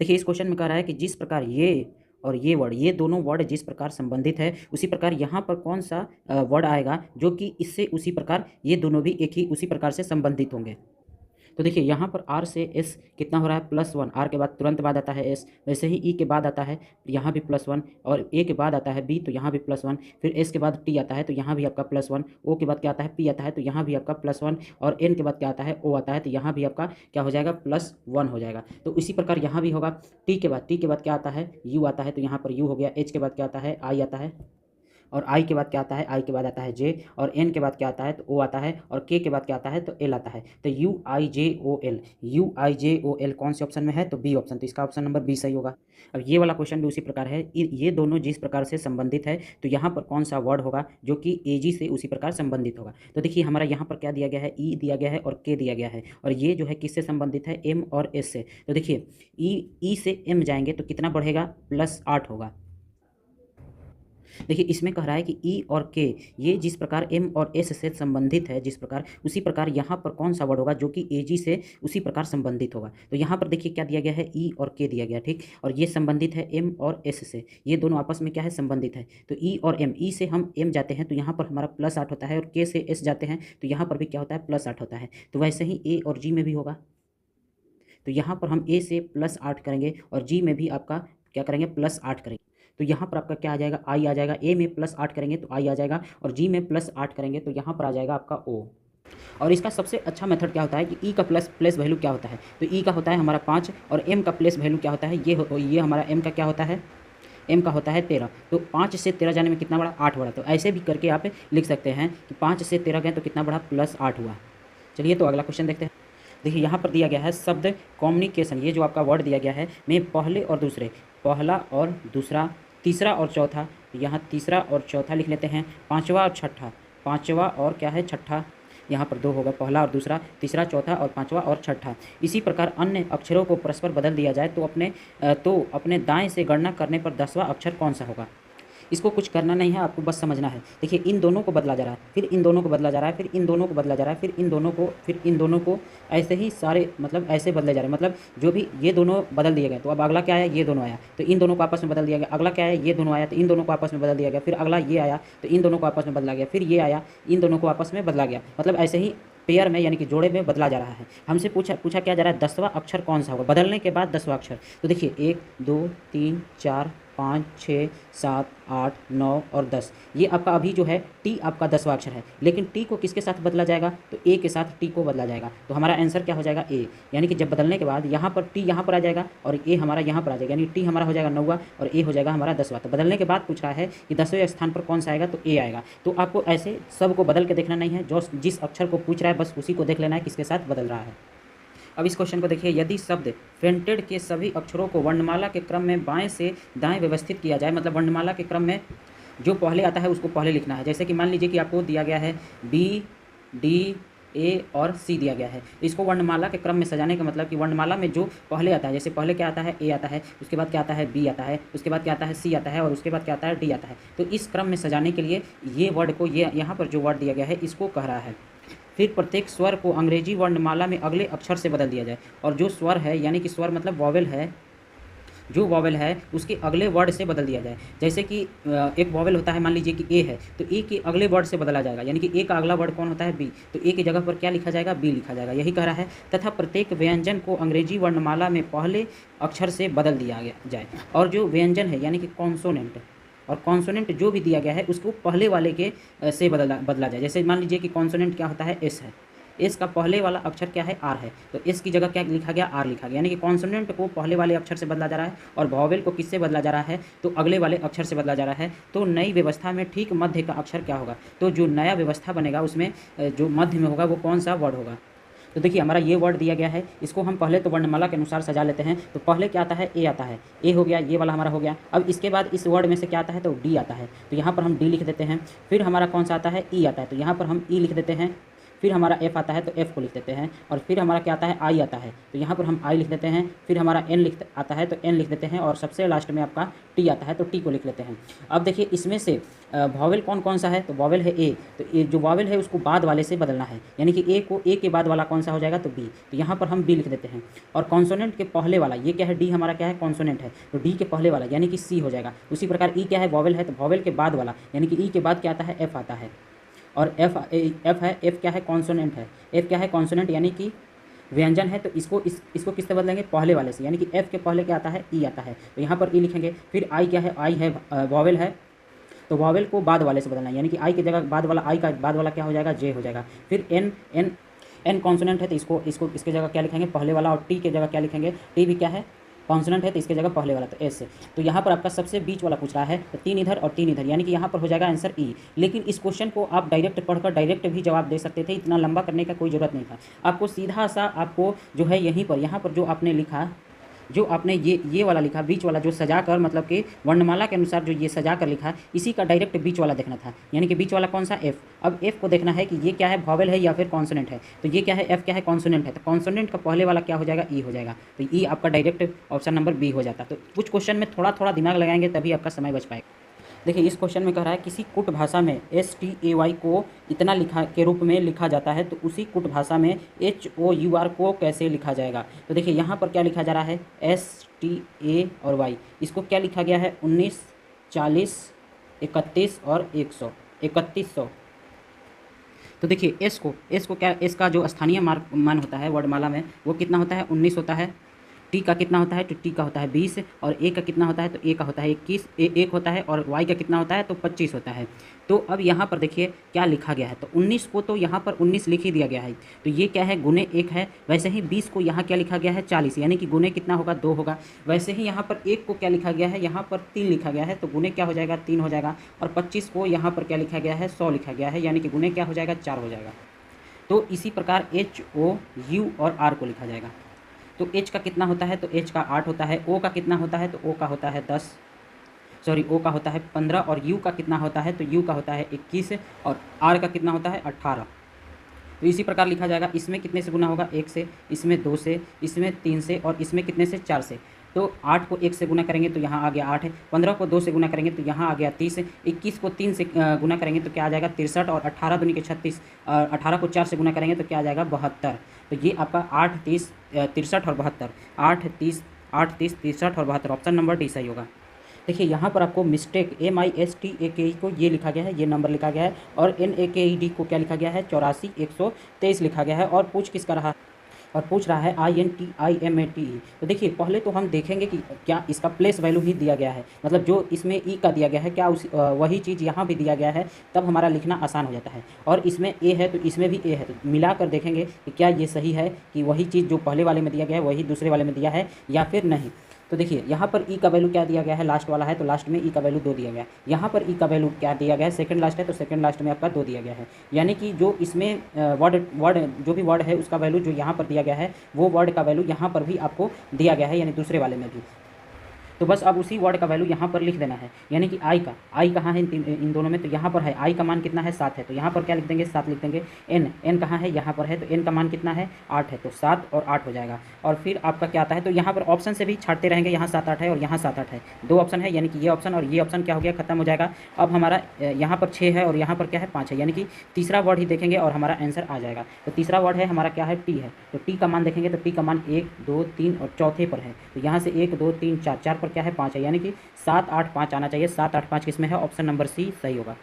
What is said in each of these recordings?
देखिए इस क्वेश्चन में कह रहा है कि जिस प्रकार ये और ये वर्ड, ये दोनों वर्ड जिस प्रकार संबंधित है, उसी प्रकार यहाँ पर कौन सा वर्ड आएगा जो कि इससे उसी प्रकार ये दोनों भी एक ही उसी प्रकार से संबंधित होंगे। तो देखिए यहाँ पर आर से एस कितना हो रहा है +1, आर के बाद तुरंत बाद आता है एस, वैसे ही ई के बाद आता है यहाँ भी +1, और ए के बाद आता है बी तो यहाँ भी +1, फिर एस के बाद टी आता है तो यहाँ भी आपका +1, ओ के बाद क्या आता है पी आता है तो यहाँ भी आपका +1, और एन के बाद क्या आता है ओ आता है तो यहाँ भी आपका क्या हो जाएगा +1 हो जाएगा। तो इसी प्रकार यहाँ भी होगा। टी के बाद क्या आता है यू आता है तो यहाँ पर यू हो गया। एच के बाद क्या आता है आई आता है, और आई के बाद क्या आता है आई के बाद आता है जे, और एन के बाद क्या आता है तो ओ आता है, और के बाद क्या आता है तो एल आता है। तो U I J O L, U I J O L कौन से ऑप्शन में है तो बी ऑप्शन, तो इसका ऑप्शन नंबर बी सही होगा। अब ये वाला क्वेश्चन भी उसी प्रकार है, ये दोनों जिस प्रकार से संबंधित है तो यहाँ पर कौन सा वर्ड होगा जो कि ए जी से उसी प्रकार संबंधित होगा। तो देखिए हमारा यहाँ पर क्या दिया गया है, ई दिया गया है और के दिया गया है, और ये जो है किससे संबंधित है एम और एस से। तो देखिए ई से एम जाएंगे तो कितना बढ़ेगा +8 होगा। देखिए इसमें कह रहा है कि ई और के ये जिस प्रकार एम और एस से संबंधित है जिस प्रकार, उसी प्रकार यहाँ पर कौन सा वर्ड होगा जो कि ए जी से उसी प्रकार संबंधित होगा। तो यहाँ पर देखिए क्या दिया गया है ई और के दिया गया, ठीक, और ये संबंधित है एम और एस से, ये दोनों आपस में क्या है संबंधित है। तो ई और एम, ई से हम एम जाते हैं तो यहाँ पर हमारा +8 होता है, और के से एस जाते हैं तो यहाँ पर भी क्या होता है +8 होता है। तो वैसे ही ए और जी में भी होगा। तो यहाँ पर हम ए से +8 करेंगे और जी में भी आपका क्या करेंगे +8 करेंगे। तो यहाँ पर आपका क्या आ जाएगा आई आ जाएगा। ए में +8 करेंगे तो आई आ जाएगा, और जी में +8 करेंगे तो यहाँ पर आ जाएगा आपका ओ। और इसका सबसे अच्छा मेथड क्या होता है कि ई का प्लेस वैल्यू क्या होता है, तो ई का होता है हमारा 5, और एम का प्लेस वैल्यू क्या होता है ये हमारा एम का क्या होता है, एम का होता है 13। तो 5 से 13 जाने में कितना बढ़ा 8 बढ़ा। तो ऐसे भी करके आप लिख सकते हैं कि 5 से 13 गए तो कितना बढ़ा +8 हुआ। चलिए तो अगला क्वेश्चन देखते हैं। देखिए यहाँ पर दिया गया है शब्द कम्युनिकेशन, ये जो आपका वर्ड दिया गया है में पहले और दूसरे, पहला और दूसरा, तीसरा और चौथा, यहाँ तीसरा और चौथा लिख लेते हैं, पांचवा और छठा, पांचवा और क्या है छठा, यहाँ पर 2 होगा, पहला और दूसरा, तीसरा चौथा और पांचवा और छठा। इसी प्रकार अन्य अक्षरों को परस्पर बदल दिया जाए तो अपने दाएं से गणना करने पर 10वां अक्षर कौन सा होगा। इसको कुछ करना नहीं है, आपको बस समझना है। देखिए इन दोनों को बदला जा रहा है, फिर इन दोनों को बदला जा रहा है, फिर इन दोनों को बदला जा रहा है, फिर इन दोनों को, ऐसे ही सारे मतलब ऐसे बदले जा रहे हैं। मतलब जो भी ये दोनों बदल दिए गए तो अब अगला क्या आया, ये दोनों आया तो इन दोनों को आपस में बदल दिया गया। अगला क्या आया, ये दोनों आया तो इन दोनों को आपस में बदल दिया गया। फिर अगला ये आया तो इन दोनों को आपस में बदला गया। फिर ये आया, इन दोनों को आपस में बदला गया। मतलब ऐसे ही पेयर में यानी कि जोड़े में बदला जा रहा है। हमसे पूछा क्या जा रहा है, 10वां अक्षर कौन सा होगा, बदलने के बाद 10वां अक्षर। तो देखिए 1 2 3 4 5 6 7 8 9 और 10, ये आपका अभी जो है टी आपका 10वां अक्षर है। लेकिन टी को किसके साथ बदला जाएगा, तो ए के साथ टी को बदला जाएगा। तो हमारा आंसर क्या हो जाएगा ए, यानी कि जब बदलने के बाद यहाँ पर टी यहाँ पर आ जाएगा और ए हमारा यहाँ पर आ जाएगा, यानी टी हमारा हो जाएगा 9वां और ए हो जाएगा हमारा 10वां। तो बदलने के बाद पूछ रहा है कि 10वें स्थान पर कौन सा आएगा, तो ए आएगा। तो आपको ऐसे सब को बदल के देखना नहीं है, जो जिस अक्षर को पूछ रहा है बस उसी को देख लेना है किसके साथ बदल रहा है। अब इस क्वेश्चन को देखिए, यदि शब्द फेंटेड के सभी अक्षरों को वर्णमाला के क्रम में बाएं से दाएं व्यवस्थित किया जाए, मतलब वर्णमाला के क्रम में जो पहले आता है उसको पहले लिखना है। जैसे कि मान लीजिए कि आपको दिया गया है बी डी ए और सी दिया गया है, तो इसको वर्णमाला के क्रम में सजाने का मतलब कि वर्णमाला में जो पहले आता है, जैसे पहले क्या आता है ए आता है, उसके बाद क्या आता है बी आता है, उसके बाद क्या आता है सी आता है, और उसके बाद क्या आता है डी आता है। तो इस क्रम में सजाने के लिए ये वर्ड को, ये यहाँ पर जो वर्ड दिया गया है इसको कह रहा है। फिर प्रत्येक स्वर को अंग्रेजी वर्णमाला में अगले अक्षर से बदल दिया जाए, और जो स्वर है यानी कि स्वर मतलब वॉवेल है, जो वॉवेल है उसके अगले वर्ड से बदल दिया जाए। जैसे कि एक वॉवेल होता है, मान लीजिए कि ए है तो ए के अगले वर्ड से बदला जाएगा, यानी कि ए का अगला वर्ड कौन होता है बी, तो ए की जगह पर क्या लिखा जाएगा बी लिखा जाएगा, यही कह रहा है। तथा प्रत्येक व्यंजन को अंग्रेजी वर्णमाला में पहले अक्षर से बदल दिया जाए, और जो व्यंजन है यानी कि कॉन्सोनेंट और कॉन्सोनेंट जो भी दिया गया है उसको पहले वाले के से बदला जाए। जैसे मान लीजिए कि कॉन्सोनेंट क्या होता है एस है, एस का पहले वाला अक्षर क्या है आर है, तो एस की जगह क्या लिखा गया आर लिखा गया, यानी कि कॉन्सोनेंट को पहले वाले अक्षर से बदला जा रहा है और वॉवेल को किससे बदला जा रहा है, तो अगले वाले अक्षर से बदला जा रहा है। तो नई व्यवस्था में ठीक मध्य का अक्षर क्या होगा, तो जो नया व्यवस्था बनेगा उसमें जो मध्य में होगा वो कौन सा वर्ड होगा। तो देखिए हमारा ये वर्ड दिया गया है, इसको हम पहले तो वर्णमाला के अनुसार सजा लेते हैं। तो पहले क्या आता है ए आता है, ए हो गया, ये वाला हमारा हो गया। अब इसके बाद इस वर्ड में से क्या आता है, तो डी आता है, तो यहाँ पर हम डी लिख देते हैं। फिर हमारा कौन सा आता है ई आता है, तो यहाँ पर हम ई लिख देते हैं। फिर हमारा एफ आता है तो एफ को लिख देते हैं, और फिर हमारा क्या आता है आई आता है, तो यहाँ पर हम आई लिख देते हैं, फिर हमारा एन आता है तो एन लिख देते हैं, और सबसे लास्ट में आपका टी आता है तो टी को लिख लेते हैं। अब देखिए इसमें से वॉवेल कौन कौन सा है, तो वॉवेल है ए, तो ए जो वॉवेल है उसको बाद वाले से बदलना है, यानी कि ए को ए के बाद वाला कौन सा हो जाएगा, तो बी, तो यहाँ पर हम बी लिख देते हैं। और कॉन्सोनेंट के पहले वाला ये क्या है, डी हमारा क्या है, कॉन्सोनेंट है, तो डी के पहले वाला यानी कि सी हो जाएगा। उसी प्रकार ई क्या है, वॉवेल है, तो वॉवेल के बाद वाला यानी कि ई के बाद क्या आता है, एफ आता है, और एफ है, एफ क्या है, कॉन्सोनेंट है, एफ क्या है, कॉन्सोनेंट यानी कि व्यंजन है, तो इसको किससे बदलेंगे, पहले वाले से, यानी कि एफ के पहले क्या आता है, ई आता है, तो यहाँ पर ई लिखेंगे। फिर आई क्या है, आई है वॉवेल है, तो वॉवेल को बाद वाले से बदलना है, यानी कि आई की जगह बाद वाला, आई का बाद वाला क्या हो जाएगा, जे हो जाएगा। फिर एन कॉन्सोनेंट है, तो इसके जगह क्या लिखेंगे, पहले वाला, और टी के जगह क्या लिखेंगे, टी भी क्या है, कॉन्सोनेंट है, तो इसके जगह पहले वाला, तो एस से। तो यहाँ पर आपका सबसे बीच वाला पूछ रहा है, तो 3 इधर और 3 इधर, यानी कि यहाँ पर हो जाएगा आंसर ई। लेकिन इस क्वेश्चन को आप डायरेक्ट पढ़कर डायरेक्ट भी जवाब दे सकते थे, इतना लंबा करने का कोई ज़रूरत नहीं था। आपको सीधा सा आपको जो है यहीं पर, यहाँ पर जो आपने लिखा, जो आपने ये वाला लिखा, बीच वाला जो सजा कर, मतलब कि वर्णमाला के अनुसार जो ये सजा कर लिखा, इसी का डायरेक्ट बीच वाला देखना था, यानी कि बीच वाला कौन सा, एफ। अब एफ को देखना है कि ये क्या है, वॉवेल है या फिर कॉन्सोनेंट है, तो ये क्या है, एफ क्या है, कॉन्सोनेंट है, तो कॉन्सोनेंट का पहले वाला क्या हो जाएगा, ई हो जाएगा, तो ई आपका डायरेक्ट ऑप्शन नंबर बी हो जाता। तो कुछ क्वेश्चन में थोड़ा थोड़ा दिमाग लगाएंगे तभी आपका समय बच पाएगा। देखिए इस क्वेश्चन में कह रहा है किसी कुट भाषा में STAY को इतना लिखा के रूप में लिखा जाता है, तो उसी कुट भाषा में HOUR को कैसे लिखा जाएगा। तो देखिए यहाँ पर क्या लिखा जा रहा है, STA और Y, इसको क्या लिखा गया है, 19, 40, 31 और 100, 3100। तो देखिए एस को क्या, एस का जो स्थानीय मान होता है वर्णमाला में वो कितना होता है, 19 होता है। टी का कितना होता है, तो टी का होता है 20, और ए का कितना होता है, तो ए का होता है 21, एक होता है, और वाई का कितना होता है, तो 25 होता है। तो अब यहाँ पर देखिए क्या लिखा गया है, तो 19 को तो यहाँ पर 19 लिख ही दिया गया है, तो ये क्या है, गुने 1 है। वैसे ही 20 को यहाँ क्या लिखा गया है, 40, यानी कि गुने कितना होगा, 2 होगा। वैसे ही यहाँ पर 1 को क्या लिखा गया है, यहाँ पर 3 लिखा गया है, तो गुने क्या हो जाएगा, 3 हो जाएगा। और 25 को यहाँ पर क्या लिखा गया है, 100 लिखा गया है, यानी कि गुने क्या हो जाएगा, 4 हो जाएगा। तो इसी प्रकार HOU और R को लिखा जाएगा। तो H का कितना होता है, तो H का 8 होता है। O का कितना होता है, तो O का होता है 10, सॉरी O का होता है 15, और U का कितना होता है, तो U का होता है 21, और R का कितना होता है 18। तो इसी प्रकार लिखा जाएगा। इसमें कितने से गुना होगा, 1 से, इसमें 2 से, इसमें 3 से, और इसमें कितने से, 4 से। तो 8 को 1 से गुना करेंगे तो यहाँ आ गया 8 है, 15 को 2 से गुना करेंगे तो यहाँ आ गया 30, 21 को 3 से गुना करेंगे तो क्या आ जाएगा 63, और 18 दूनी के 36, 18 को 4 से गुना करेंगे तो क्या आ जाएगा 72। तो ये आपका 8, 30, 63 और 72, 8, 30, 63 और 72, ऑप्शन नंबर डी सही होगा। देखिए यहाँ पर आपको मिस्टेक MISTAKE को ये लिखा गया है, ये नंबर लिखा गया है, और NAKED को क्या लिखा गया है, 84, 123 लिखा गया है। और पूछ किसका रहा, और पूछ रहा है INTIMATE। तो देखिए पहले तो हम देखेंगे कि क्या इसका प्लेस वैल्यू ही दिया गया है, मतलब जो इसमें ई का दिया गया है क्या वही चीज़ यहाँ भी दिया गया है, तब हमारा लिखना आसान हो जाता है। और इसमें ए है तो इसमें भी ए है, तो मिलाकर देखेंगे कि क्या ये सही है कि वही चीज़ जो पहले वाले में दिया गया है वही दूसरे वाले में दिया है या फिर नहीं। तो देखिए यहाँ पर ई का वैल्यू क्या दिया गया है, लास्ट वाला है तो लास्ट में ई का वैल्यू 2 दिया गया है। यहाँ पर ई का वैल्यू क्या दिया गया है, सेकंड लास्ट है तो सेकंड लास्ट में आपका 2 दिया गया है। यानी कि जो इसमें वर्ड जो भी वर्ड है उसका वैल्यू जो यहाँ पर दिया गया है वो वर्ड का वैल्यू यहाँ पर भी आपको दिया गया है, यानी दूसरे वाले में भी। तो बस अब उसी वर्ड का वैल्यू यहाँ पर लिख देना है, यानी कि आई कहाँ है इन दोनों में, तो यहाँ पर है आई का मान कितना है 7 है, तो यहाँ पर क्या लिख देंगे 7 लिख देंगे। एन कहाँ है, यहाँ पर है, तो एन का मान कितना है 8 है, तो 7 और 8 हो जाएगा। और फिर आपका क्या आता है, तो यहाँ पर ऑप्शन से भी छाटते रहेंगे, यहाँ 7, 8 है और यहाँ 7, 8 है, 2 ऑप्शन है, यानी कि ये ऑप्शन और ये ऑप्शन क्या हो गया, खत्म हो जाएगा। अब हमारा यहाँ पर 6 है और यहाँ पर क्या है 5 है, यानी कि तीसरा वर्ड ही देखेंगे और हमारा आंसर आ जाएगा। तो तीसरा वर्ड है हमारा क्या है, टी है, तो टी का मान देखेंगे तो टी का मान 1, 2, 3 और चौथे पर है, तो यहाँ से 1, 2, 3, 4, 4 पर क्या है 5 है, यानी कि 7, 8, 5 आना चाहिए। 7, 8, 5 किसमें है, ऑप्शन नंबर सी सही होगा।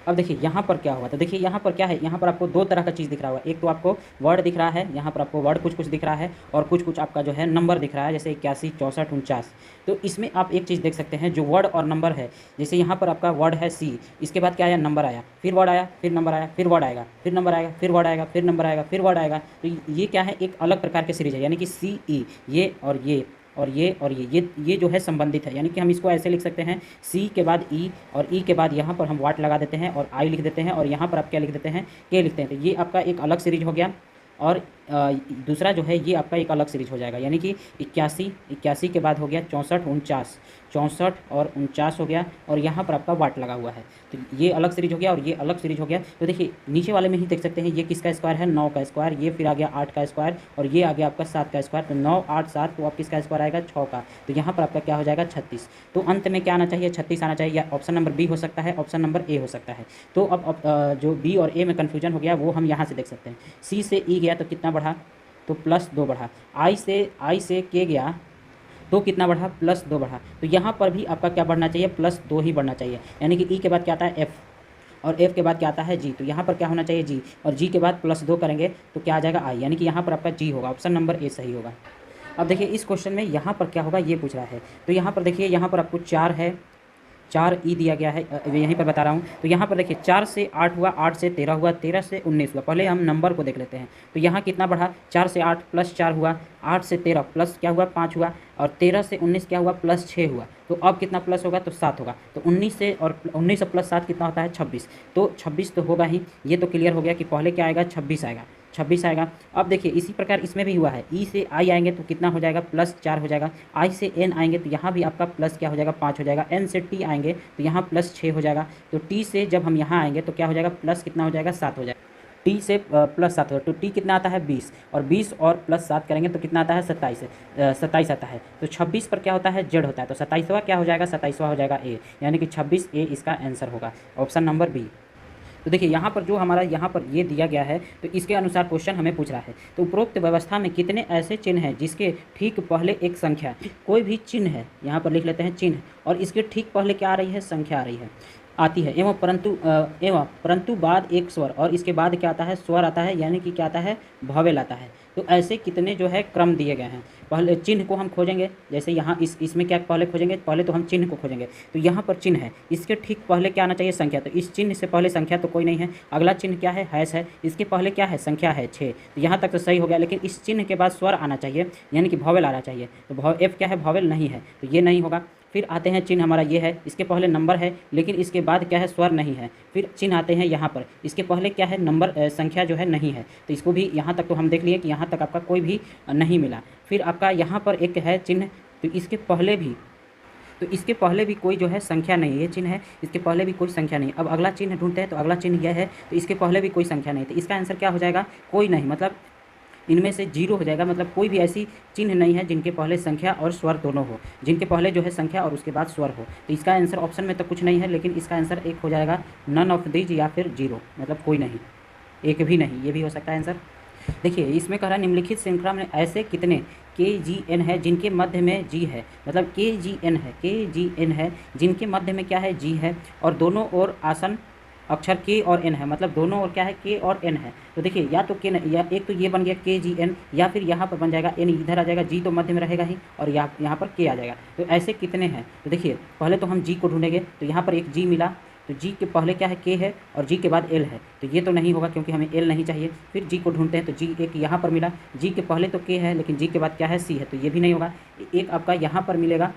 अब देखिए यहाँ पर क्या हुआ, तो देखिए यहाँ पर क्या है, यहाँ पर आपको 2 तरह का चीज़ दिख रहा होगा। एक तो आपको वर्ड दिख रहा है, यहाँ पर आपको वर्ड कुछ दिख रहा है, और कुछ आपका जो है नंबर दिख रहा है, जैसे 81, 64, 49। तो इसमें आप एक चीज़ देख सकते हैं, जो वर्ड और नंबर है, जैसे यहाँ पर आपका वर्ड है सी, इसके बाद क्या आया, नंबर आया, फिर वर्ड आया, फिर नंबर आया, फिर वर्ड आएगा, फिर नंबर आएगा, फिर वर्ड आएगा, फिर नंबर आएगा, फिर वर्ड आएगा। तो ये क्या है, एक अलग प्रकार के सीरीज है, यानी कि CE, ये और ये और ये जो है संबंधित है, यानी कि हम इसको ऐसे लिख सकते हैं, सी के बाद ई और ई के बाद यहाँ पर हम वाट लगा देते हैं और आई लिख देते हैं, और यहाँ पर आप क्या लिख देते हैं, के लिखते हैं। तो ये आपका एक अलग सीरीज हो गया। और दूसरा जो है ये आपका एक अलग सीरीज हो जाएगा, यानी कि 81 के बाद हो गया 64 49, 64 और 49 हो गया, और यहाँ पर आपका वाट लगा हुआ है, तो ये अलग सीरीज हो गया और ये अलग सीरीज हो गया। तो देखिए नीचे वाले में ही देख सकते हैं ये किसका स्क्वायर है, 9 का स्क्वायर, ये फिर आ गया 8 का स्क्वायर, और ये आ गया आपका 7 का स्क्वायर, तो 9 8 7, तो आप किसका स्क्वायर आएगा 6 का, तो यहाँ पर आपका क्या हो जाएगा 36। तो अंत में क्या आना चाहिए 36 आना चाहिए, या ऑप्शन नंबर बी हो सकता है, ऑप्शन नंबर ए हो सकता है। तो अब जो बी और ए में कन्फ्यूजन हो गया वो हम यहाँ से देख सकते हैं। सी से ई गया तो कितना बढ़ा, तो +2 बढ़ा। आई से के गया तो कितना बढ़ा, +2 बढ़ा। तो यहाँ पर भी आपका क्या बढ़ना चाहिए, +2 ही बढ़ना चाहिए, यानी कि ई के बाद क्या आता है एफ, और एफ के बाद क्या आता है जी, तो यहाँ पर क्या होना चाहिए जी, और जी के बाद +2 करेंगे तो क्या आ जाएगा आई, यानी कि यहाँ पर आपका जी होगा, ऑप्शन नंबर ए सही होगा। अब देखिए इस क्वेश्चन में यहाँ पर क्या होगा ये पूछ रहा है, तो यहाँ पर देखिए यहाँ पर आपको 4 है, 4 ई दिया गया है, यहीं पर बता रहा हूँ। तो यहाँ पर देखिए 4 से 8 हुआ, 8 से 13 हुआ, 13 से 19 हुआ। पहले हम नंबर को देख लेते हैं, तो यहाँ कितना बढ़ा, 4 से 8 + 4 हुआ, 8 से 13 प्लस क्या हुआ 5 हुआ, और 13 से 19 क्या हुआ +6 हुआ। तो अब कितना प्लस होगा, तो 7 होगा। तो 19 से +7 कितना होता है 26, तो 26 तो होगा ही। ये तो क्लियर हो गया कि पहले क्या आएगा 26 आएगा, 26 आएगा। अब देखिए इसी प्रकार इसमें भी हुआ है, ई से आई आएंगे तो कितना हो जाएगा +4 हो जाएगा, आई से एन आएंगे तो यहाँ भी आपका प्लस क्या हो जाएगा 5 हो जाएगा, एन से टी आएंगे तो यहाँ +6 हो जाएगा। तो टी से जब हम यहाँ आएंगे तो क्या हो जाएगा प्लस कितना हो जाएगा 7 हो जाएगा, टी से +7 हो, तो टी कितना आता है 20, और 20 और +7 करेंगे तो कितना आता है 27 आता है। तो 26 पर क्या होता है जेड होता है, तो 27वां क्या हो जाएगा, 27वां हो जाएगा ए, यानी कि 26 ए इसका आंसर होगा, ऑप्शन नंबर बी। तो देखिए यहाँ पर जो हमारा यहाँ पर ये दिया गया है, तो इसके अनुसार क्वेश्चन हमें पूछ रहा है। तो उपरोक्त व्यवस्था में कितने ऐसे चिन्ह हैं जिसके ठीक पहले एक संख्या, कोई भी चिन्ह है, यहाँ पर लिख लेते हैं चिन्ह, और इसके ठीक पहले क्या आ रही है, संख्या आ रही है, आती है, एवं परंतु बाद एक स्वर, और इसके बाद क्या आता है स्वर आता है, यानी कि क्या आता है वॉवेल आता है। तो ऐसे कितने जो है क्रम दिए गए हैं। पहले चिन्ह को हम खोजेंगे, जैसे यहाँ इसमें क्या पहले खोजेंगे, पहले तो हम चिन्ह को खोजेंगे। तो यहाँ पर चिन्ह है, इसके ठीक पहले क्या आना चाहिए संख्या, तो इस चिन्ह से पहले संख्या तो कोई नहीं है। अगला चिन्ह क्या है, हैश है, इसके पहले क्या है संख्या है 6, तो यहाँ तक तो सही हो गया। लेकिन इस चिन्ह के बाद स्वर आना चाहिए, यानी कि वॉवेल आना चाहिए। तो एफ क्या है, वॉवेल नहीं है, तो ये नहीं होगा। फिर आते हैं चिन्ह हमारा ये है, इसके पहले नंबर है, लेकिन इसके बाद क्या है स्वर नहीं है। फिर चिन्ह आते हैं यहाँ पर, इसके पहले क्या है नंबर, संख्या जो है नहीं है, तो इसको भी यहाँ तक तो हम देख लिए कि यहाँ तक आपका कोई भी नहीं मिला। फिर आपका यहाँ पर एक है चिन्ह, तो इसके पहले भी कोई जो है संख्या नहीं है, ये चिन्ह है, इसके पहले भी कोई संख्या नहीं। अब अगला चिन्ह ढूंढते हैं, तो अगला चिन्ह यह है, तो इसके पहले भी कोई संख्या नहीं, तो इसका आंसर क्या हो जाएगा, कोई नहीं, मतलब इनमें से 0 हो जाएगा। मतलब कोई भी ऐसी चिन्ह नहीं है जिनके पहले संख्या और स्वर दोनों हो, जिनके पहले जो है संख्या और उसके बाद स्वर हो। तो इसका आंसर ऑप्शन में तो कुछ नहीं है, लेकिन इसका आंसर एक हो जाएगा, नन ऑफ दीज, या फिर 0, मतलब कोई नहीं, एक भी नहीं, ये भी हो सकता है आंसर। देखिए इसमें कह रहा है निम्नलिखित श्रृंखला में ऐसे कितने KGN है जिनके मध्य में G है, मतलब KGN है जिनके मध्य में क्या है G है, और दोनों ओर आसन अक्षर K और N है, मतलब दोनों ओर क्या है K और N है। तो देखिए या तो K, या एक तो ये बन गया KGN, या फिर यहाँ पर बन जाएगा N, इधर आ जाएगा, G तो मध्य में रहेगा ही, और यहाँ पर K आ जाएगा। तो ऐसे कितने हैं, तो देखिए पहले तो हम G को ढूंढेंगे, तो यहाँ पर एक G मिला, तो G के पहले क्या है K है, और G के बाद L है, तो ये तो नहीं होगा क्योंकि हमें L नहीं चाहिए। फिर G को ढूंढते हैं, तो G एक यहाँ पर मिला, G के पहले तो K है, लेकिन G के बाद क्या है C है, तो ये भी नहीं होगा। एक आपका यहाँ पर मिलेगा,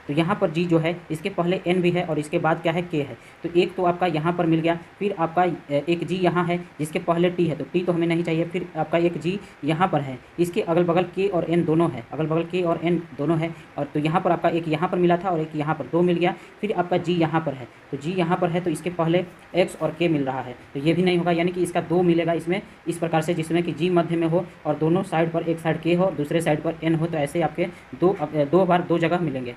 तो यहाँ पर G जो है इसके पहले N भी है, और इसके बाद क्या है K है, तो एक तो आपका यहाँ पर मिल गया। फिर आपका एक G यहाँ है जिसके पहले T है, तो T तो हमें नहीं चाहिए। फिर आपका एक G यहाँ पर है, इसके अगल बगल K और N दोनों है, अगल बगल K और N दोनों है, और तो यहाँ पर आपका एक यहाँ पर मिला था और एक यहाँ पर 2 मिल गया। फिर आपका G यहाँ पर है, तो G यहाँ पर है, तो इसके पहले X और K मिल रहा है, तो ये भी नहीं होगा, यानी कि इसका 2 मिलेगा इसमें, इस प्रकार से जिसमें कि G मध्य में हो और दोनों साइड पर, एक साइड K हो और दूसरे साइड पर N हो, तो ऐसे आपके दो बार 2 जगह मिलेंगे।